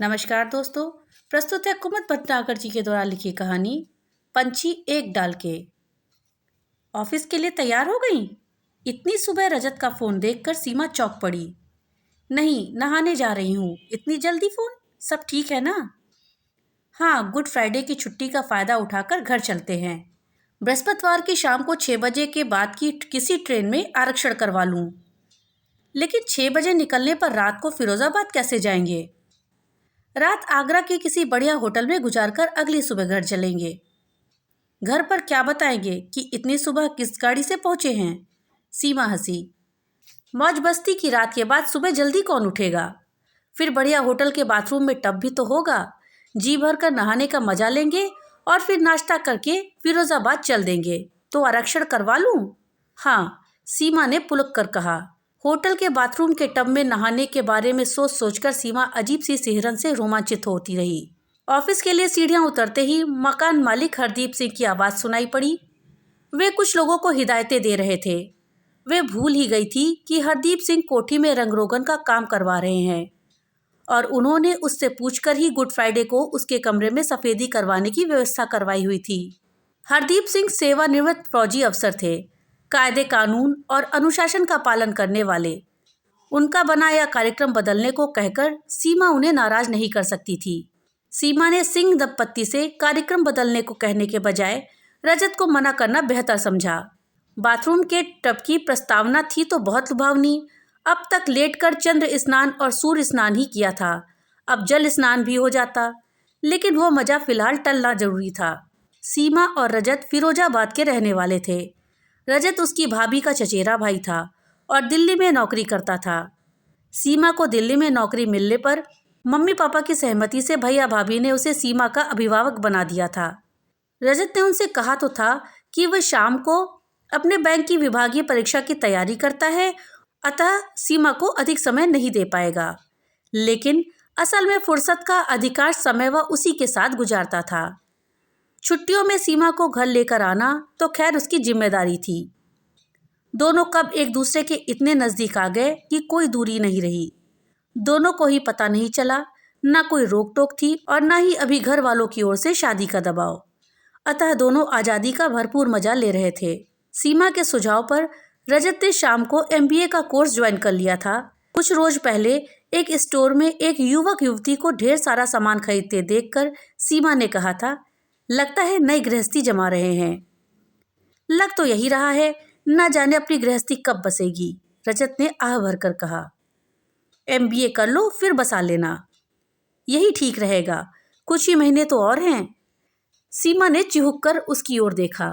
नमस्कार दोस्तों। प्रस्तुत है कुमुद भटनागर जी के द्वारा लिखी कहानी पंछी एक डाल के। ऑफिस के लिए तैयार हो गई? इतनी सुबह रजत का फोन देखकर सीमा चौंक पड़ी। नहीं, नहाने जा रही हूँ। इतनी जल्दी फोन? सब ठीक है ना? हाँ, गुड फ्राइडे की छुट्टी का फायदा उठाकर घर चलते हैं। बृहस्पतिवार की शाम को 6 बजे के बाद की किसी ट्रेन में आरक्षण करवा लूँ। लेकिन 6 बजे निकलने पर रात को फिरोजाबाद कैसे जाएंगे? रात आगरा के किसी बढ़िया होटल में गुजारकर अगली सुबह घर चलेंगे। घर पर क्या बताएंगे कि इतनी सुबह किस गाड़ी से पहुंचे हैं? सीमा हंसी। मौज बस्ती की रात के बाद सुबह जल्दी कौन उठेगा? फिर बढ़िया होटल के बाथरूम में टब भी तो होगा। जी भर कर नहाने का मजा लेंगे और फिर नाश्ता करके फिरोजाबाद चल देंगे। तो आरक्षण करवा लूं? हाँ, सीमा ने पुलक कर कहा। होटल के बाथरूम के टब में नहाने के बारे में सोच सोचकर सीमा अजीब सी सिहरन से रोमांचित होती रही। ऑफिस के लिए सीढ़ियां उतरते ही मकान मालिक हरदीप सिंह की आवाज़ सुनाई पड़ी। वे कुछ लोगों को हिदायतें दे रहे थे। वे भूल ही गई थी कि हरदीप सिंह कोठी में रंगरोगन का काम करवा रहे हैं और उन्होंने उससे पूछकर ही गुड फ्राइडे को उसके कमरे में सफ़ेदी करवाने की व्यवस्था करवाई हुई थी। हरदीप सिंह सेवानिवृत्त फौजी अफसर थे, कायदे कानून और अनुशासन का पालन करने वाले। उनका बनाया कार्यक्रम बदलने को कहकर सीमा उन्हें नाराज नहीं कर सकती थी। सीमा ने सिंह दंपत्ति से कार्यक्रम बदलने को कहने के बजाय रजत को मना करना बेहतर समझा। बाथरूम के टब की प्रस्तावना थी तो बहुत लुभावनी। अब तक लेटकर चंद्र स्नान और सूर्य स्नान ही किया था, अब जल स्नान भी हो जाता। लेकिन वो मजा फिलहाल टलना जरूरी था। सीमा और रजत फिरोजाबाद के रहने वाले थे। रजत उसकी भाभी का चचेरा भाई था और दिल्ली में नौकरी करता था। सीमा को दिल्ली में नौकरी मिलने पर मम्मी पापा की सहमति से भैया भाभी ने उसे सीमा का अभिभावक बना दिया था। रजत ने उनसे कहा तो था कि वह शाम को अपने बैंक की विभागीय परीक्षा की तैयारी करता है, अतः सीमा को अधिक समय नहीं दे पाएगा। लेकिन असल में फुर्सत का अधिकांश समय वह उसी के साथ गुजारता था। छुट्टियों में सीमा को घर लेकर आना तो खैर उसकी जिम्मेदारी थी। दोनों कब एक दूसरे के इतने नज़दीक आ गए कि कोई दूरी नहीं रही। दोनों को ही पता नहीं चला। ना कोई रोक टोक थी और ना ही अभी घर वालों की ओर से शादी का दबाव। अतः दोनों आज़ादी का भरपूर मजा ले रहे थे। सीमा के सुझाव पर रजत ने शाम को MBA का कोर्स ज्वाइन कर लिया था। कुछ रोज पहले एक स्टोर में एक युवक युवती को ढेर सारा सामान खरीदते देखकर सीमा ने कहा था, लगता है नई गृहस्थी जमा रहे हैं। लग तो यही रहा है, न जाने अपनी गृहस्थी कब बसेगी, रजत ने आह भरकर कहा। MBA कर लो फिर बसा लेना, यही ठीक रहेगा, कुछ ही महीने तो और हैं। सीमा ने चिहुक कर उसकी ओर देखा।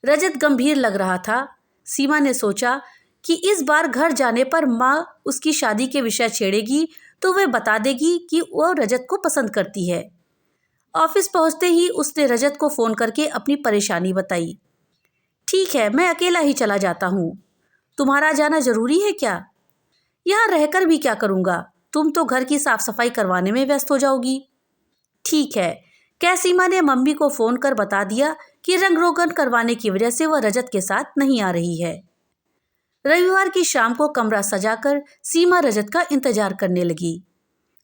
रजत गंभीर लग रहा था। सीमा ने सोचा कि इस बार घर जाने पर माँ उसकी शादी के विषय छेड़ेगी तो वह बता देगी कि वह रजत को पसंद करती है। ऑफिस पहुंचते ही उसने रजत को फ़ोन करके अपनी परेशानी बताई। ठीक है, मैं अकेला ही चला जाता हूँ। तुम्हारा जाना जरूरी है क्या? यहाँ रहकर भी क्या करूँगा, तुम तो घर की साफ सफाई करवाने में व्यस्त हो जाओगी। ठीक है, क्या सीमा ने मम्मी को फ़ोन कर बता दिया कि रंग रोगन करवाने की वजह से वह रजत के साथ नहीं आ रही है। रविवार की शाम को कमरा सजाकर सीमा रजत का इंतजार करने लगी।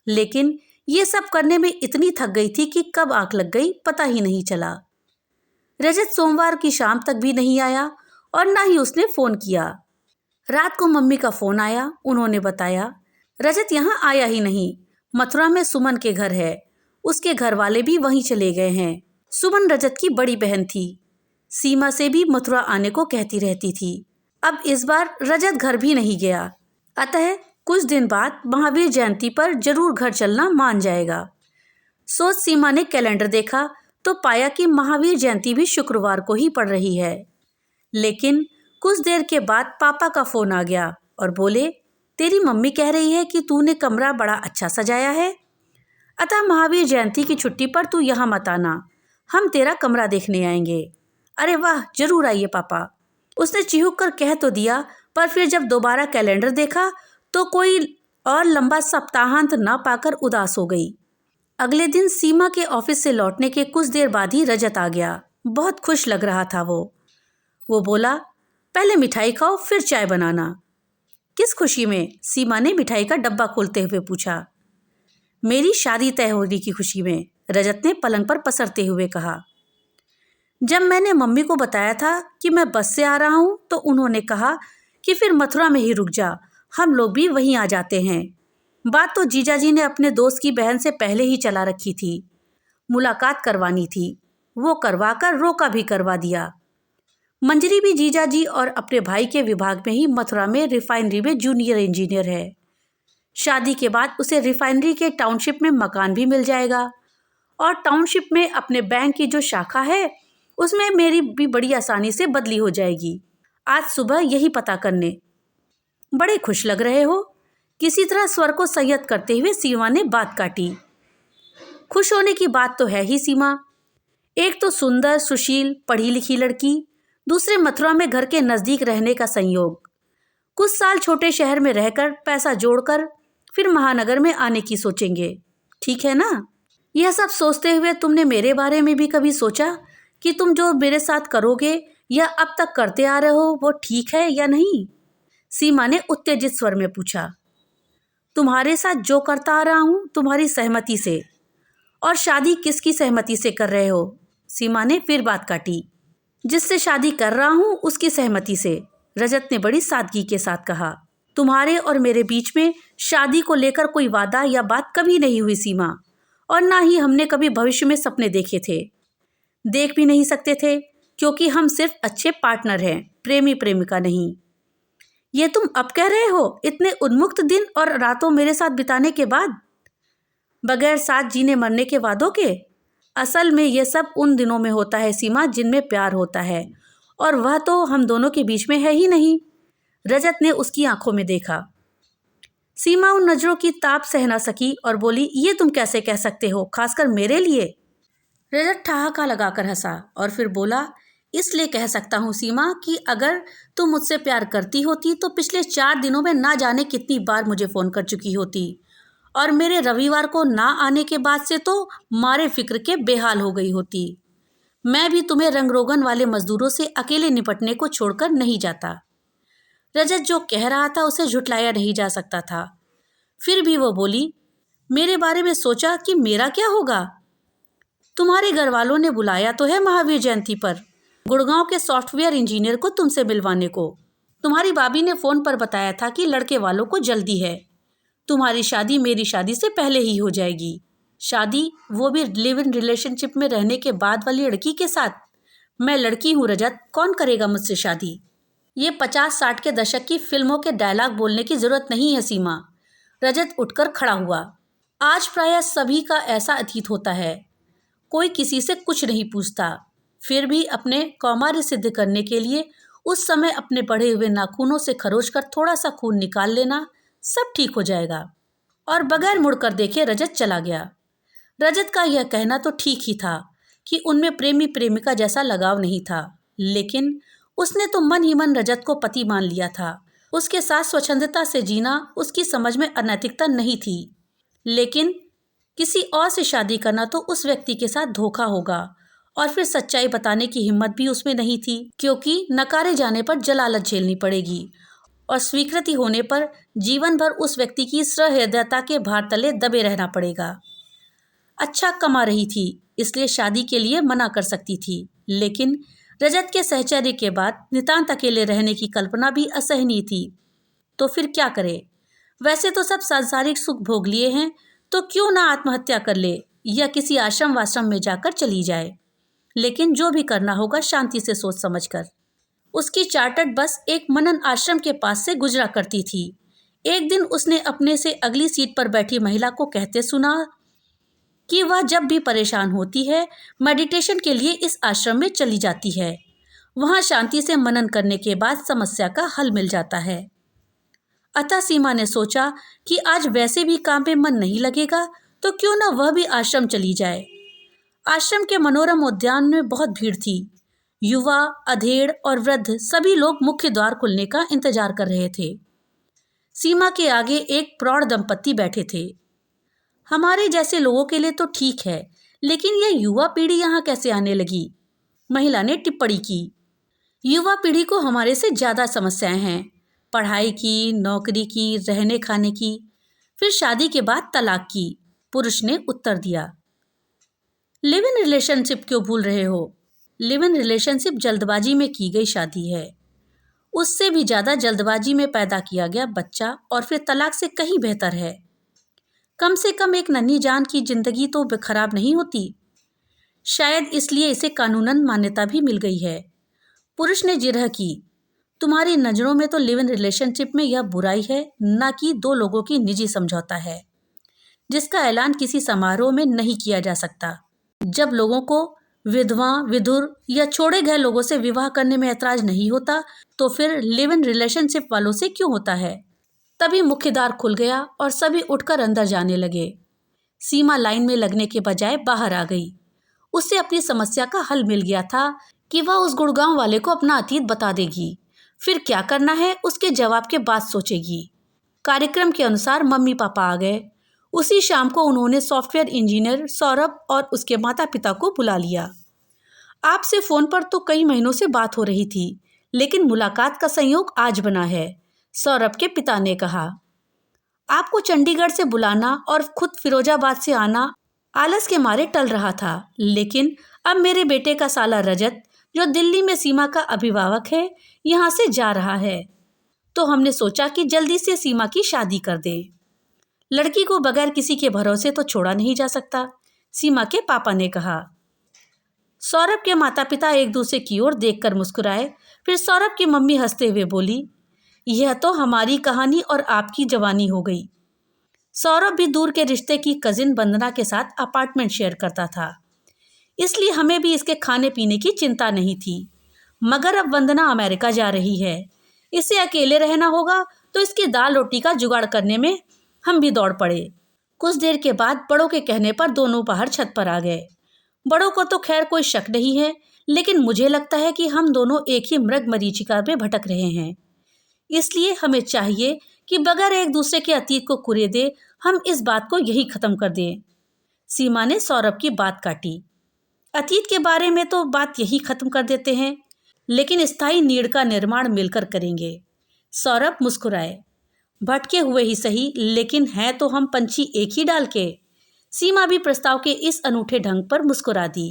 लेकिन ये सब करने में इतनी थक गई थी कि कब आंख लग गई पता ही नहीं चला। रजत सोमवार की शाम तक भी नहीं आया और ना ही उसने फ़ोन किया। रात को मम्मी का फ़ोन आया, उन्होंने बताया रजत यहाँ आया ही नहीं, मथुरा में सुमन के घर है, उसके घर वाले भी वहीं चले गए हैं। सुमन रजत की बड़ी बहन थी, सीमा से भी मथुरा आने को कहती रहती थी। अब इस बार रजत घर भी नहीं गया, अतः कुछ दिन बाद महावीर जयंती पर जरूर घर चलना मान जाएगा। सोच सीमा ने कैलेंडर देखा तो पाया कि महावीर जयंती भी शुक्रवार को ही पड़ रही है। लेकिन कुछ देर के बाद पापा का फ़ोन आ गया और बोले, तेरी मम्मी कह रही है कि तूने कमरा बड़ा अच्छा सजाया है, अतः महावीर जयंती की छुट्टी पर तू यहाँ मत आना, हम तेरा कमरा देखने आएंगे। अरे वाह, जरूर आइए पापा। उसने चिहुक कर कह तो दिया, पर फिर जब दोबारा कैलेंडर देखा तो कोई और लंबा सप्ताहांत ना पाकर उदास हो गई। अगले दिन सीमा के ऑफिस से लौटने के कुछ देर बाद ही रजत आ गया। बहुत खुश लग रहा था वो बोला, पहले मिठाई खाओ फिर चाय बनाना। किस खुशी में? सीमा ने मिठाई का डब्बा खोलते हुए पूछा। मेरी शादी तय होने की खुशी में, रजत ने पलंग पर पसरते हुए कहा। जब मैंने मम्मी को बताया था कि मैं बस से आ रहा हूँ तो उन्होंने कहा कि फिर मथुरा में ही रुक जा, हम लोग भी वहीं आ जाते हैं। बात तो जीजाजी ने अपने दोस्त की बहन से पहले ही चला रखी थी। मुलाकात करवानी थी, वो करवा कर रोका भी करवा दिया। मंजरी भी जीजाजी और अपने भाई के विभाग में ही मथुरा में रिफाइनरी में जूनियर इंजीनियर है। शादी के बाद उसे रिफाइनरी के टाउनशिप में मकान भी मिल जाएगा और टाउनशिप में अपने बैंक की जो शाखा है उसमें मेरी भी बड़ी आसानी से बदली हो जाएगी। आज सुबह यही पता करने। बड़े खुश लग रहे हो, किसी तरह स्वर को संयत करते हुए सीमा ने बात काटी। खुश होने की बात तो है ही सीमा, एक तो सुंदर सुशील पढ़ी लिखी लड़की, दूसरे मथुरा में घर के नज़दीक रहने का संयोग। कुछ साल छोटे शहर में रहकर पैसा जोड़कर फिर महानगर में आने की सोचेंगे, ठीक है ना? यह सब सोचते हुए तुमने मेरे बारे में भी कभी सोचा कि तुम जो मेरे साथ करोगे या अब तक करते आ रहे हो वो ठीक है या नहीं? सीमा ने उत्तेजित स्वर में पूछा। तुम्हारे साथ जो करता आ रहा हूं तुम्हारी सहमति से। और शादी किसकी सहमति से कर रहे हो? सीमा ने फिर बात काटी। जिससे शादी कर रहा हूं उसकी सहमति से, रजत ने बड़ी सादगी के साथ कहा। तुम्हारे और मेरे बीच में शादी को लेकर कोई वादा या बात कभी नहीं हुई सीमा, और ना ही हमने कभी भविष्य में सपने देखे थे। देख भी नहीं सकते थे क्योंकि हम सिर्फ अच्छे पार्टनर हैं, प्रेमी प्रेमिका नहीं। ये तुम अब कह रहे हो, इतने उन्मुक्त दिन और रातों मेरे साथ बिताने के बाद, बगैर साथ जीने मरने के वादों के? असल में ये सब उन दिनों में होता है सीमा जिनमें प्यार होता है, और वह तो हम दोनों के बीच में है ही नहीं। रजत ने उसकी आंखों में देखा। सीमा उन नजरों की ताप सह न सकी और बोली, ये तुम कैसे कह सकते हो, खासकर मेरे लिए? रजत ठहाका लगाकर हंसा और फिर बोला, इसलिए कह सकता हूँ सीमा कि अगर तुम मुझसे प्यार करती होती तो पिछले 4 दिनों में ना जाने कितनी बार मुझे फ़ोन कर चुकी होती, और मेरे रविवार को ना आने के बाद से तो मारे फिक्र के बेहाल हो गई होती। मैं भी तुम्हें रंगरोगन वाले मजदूरों से अकेले निपटने को छोड़कर नहीं जाता। रजत जो कह रहा था उसे झुठलाया नहीं जा सकता था। फिर भी वो बोली, मेरे बारे में सोचा कि मेरा क्या होगा? तुम्हारे घर वालों ने बुलाया तो है महावीर जयंती पर गुड़गांव के सॉफ्टवेयर इंजीनियर को तुमसे मिलवाने को। तुम्हारी भाभी ने फ़ोन पर बताया था कि लड़के वालों को जल्दी है। तुम्हारी शादी मेरी शादी से पहले ही हो जाएगी। शादी वो भी लिव इन रिलेशनशिप में रहने के बाद वाली लड़की के साथ। मैं लड़की हूँ रजत, कौन करेगा मुझसे शादी? ये 50-60 के दशक की फिल्मों के डायलॉग बोलने की ज़रूरत नहीं है सीमा। रजत उठकर खड़ा हुआ। आज प्रायः सभी का ऐसा अतीत होता है, कोई किसी से कुछ नहीं पूछता, फिर भी अपने कौमार्य सिद्ध करने के लिए उस समय अपने बढ़े हुए नाखूनों से खरोच कर थोड़ा सा खून निकाल लेना, सब ठीक हो जाएगा। और बगैर मुड़कर देखे रजत चला गया। रजत का यह कहना तो ठीक ही था कि उनमें प्रेमी प्रेमिका जैसा लगाव नहीं था, लेकिन उसने तो मन ही मन रजत को पति मान लिया था। उसके साथ स्वच्छंदता से जीना उसकी समझ में अनैतिकता नहीं थी, लेकिन किसी और से शादी करना तो उस व्यक्ति के साथ धोखा होगा, और फिर सच्चाई बताने की हिम्मत भी उसमें नहीं थी, क्योंकि नकारे जाने पर जलालत झेलनी पड़ेगी और स्वीकृति होने पर जीवन भर उस व्यक्ति की सहृदयता के भार तले दबे रहना पड़ेगा। अच्छा कमा रही थी इसलिए शादी के लिए मना कर सकती थी, लेकिन रजत के सहचर्य के बाद नितांत अकेले रहने की कल्पना भी असहनीय थी। तो फिर क्या करे? वैसे तो सब सांसारिक सुख भोग लिए हैं, तो क्यों ना आत्महत्या कर ले या किसी आश्रम वाश्रम में जाकर चली जाए। लेकिन जो भी करना होगा शांति से सोच समझकर। उसकी चार्टर्ड बस एक मनन आश्रम के पास से गुजरा करती थी। एक दिन उसने अपने से अगली सीट पर बैठी महिला को कहते सुना कि वह जब भी परेशान होती है मेडिटेशन के लिए इस आश्रम में चली जाती है। वहाँ शांति से मनन करने के बाद समस्या का हल मिल जाता है। अतः सीमा ने सोचा कि आज वैसे भी काम पे मन नहीं लगेगा तो क्यों ना वह भी आश्रम चली जाए। आश्रम के मनोरम उद्यान में बहुत भीड़ थी। युवा, अधेड़ और वृद्ध सभी लोग मुख्य द्वार खुलने का इंतजार कर रहे थे। सीमा के आगे एक प्रौढ़ दंपत्ति बैठे थे। हमारे जैसे लोगों के लिए तो ठीक है, लेकिन यह युवा पीढ़ी यहाँ कैसे आने लगी? महिला ने टिप्पणी की। युवा पीढ़ी को हमारे से ज़्यादा समस्याएं हैं, पढ़ाई की, नौकरी की, रहने खाने की, फिर शादी के बाद तलाक की। पुरुष ने उत्तर दिया। लिव इन रिलेशनशिप क्यों भूल रहे हो? लिव इन रिलेशनशिप जल्दबाजी में की गई शादी है। उससे भी ज़्यादा जल्दबाजी में पैदा किया गया बच्चा और फिर तलाक से कहीं बेहतर है। कम से कम एक नन्ही जान की जिंदगी तो खराब नहीं होती। शायद इसलिए इसे कानूनन मान्यता भी मिल गई है। पुरुष ने जिरह की। तुम्हारी नज़रों में तो लिव इन रिलेशनशिप में यह बुराई है, न कि दो लोगों की निजी समझौता है जिसका ऐलान किसी समारोह में नहीं किया जा सकता। जब लोगों को विधवा, विधुर या छोड़े गए लोगों से विवाह करने में ऐतराज नहीं होता तो फिर लिव इन रिलेशनशिप वालों से क्यों होता है? तभी मुख्य द्वार खुल गया और सभी उठकर अंदर जाने लगे। सीमा लाइन में लगने के बजाय बाहर आ गई। उससे अपनी समस्या का हल मिल गया था कि वह उस गुड़गांव वाले को अपना अतीत बता देगी, फिर क्या करना है उसके जवाब के बाद सोचेगी। कार्यक्रम के अनुसार मम्मी पापा आ गए। उसी शाम को उन्होंने सॉफ्टवेयर इंजीनियर सौरभ और उसके माता पिता को बुला लिया। आपसे फ़ोन पर तो कई महीनों से बात हो रही थी, लेकिन मुलाकात का संयोग आज बना है, सौरभ के पिता ने कहा। आपको चंडीगढ़ से बुलाना और खुद फिरोजाबाद से आना आलस के मारे टल रहा था, लेकिन अब मेरे बेटे का साला रजत, जो दिल्ली में सीमा का अभिभावक है, यहाँ से जा रहा है, तो हमने सोचा कि जल्दी से सीमा की शादी कर दें। लड़की को बगैर किसी के भरोसे तो छोड़ा नहीं जा सकता, सीमा के पापा ने कहा। सौरभ के माता पिता एक दूसरे की ओर देखकर मुस्कुराए। फिर सौरभ की मम्मी हंसते हुए बोली, यह तो हमारी कहानी और आपकी जवानी हो गई। सौरभ भी दूर के रिश्ते की कजिन वंदना के साथ अपार्टमेंट शेयर करता था, इसलिए हमें भी इसके खाने पीने की चिंता नहीं थी। मगर अब वंदना अमेरिका जा रही है, इसे अकेले रहना होगा, तो इसकी दाल रोटी का जुगाड़ करने में हम भी दौड़ पड़े। कुछ देर के बाद बड़ों के कहने पर दोनों बाहर छत पर आ गए। बड़ों को तो खैर कोई शक नहीं है, लेकिन मुझे लगता है कि हम दोनों एक ही मृग मरीचिका में भटक रहे हैं। इसलिए हमें चाहिए कि बगैर एक दूसरे के अतीत को कुरेदे हम इस बात को यही खत्म कर दें। सीमा ने सौरभ की बात काटी। अतीत के बारे में तो बात यही खत्म कर देते हैं, लेकिन स्थायी नीड़ का निर्माण मिलकर करेंगे। सौरभ मुस्कुराए। भटके हुए ही सही, लेकिन हैं तो हम पंछी एक ही डाल के। सीमा भी प्रस्ताव के इस अनूठे ढंग पर मुस्कुरा दी।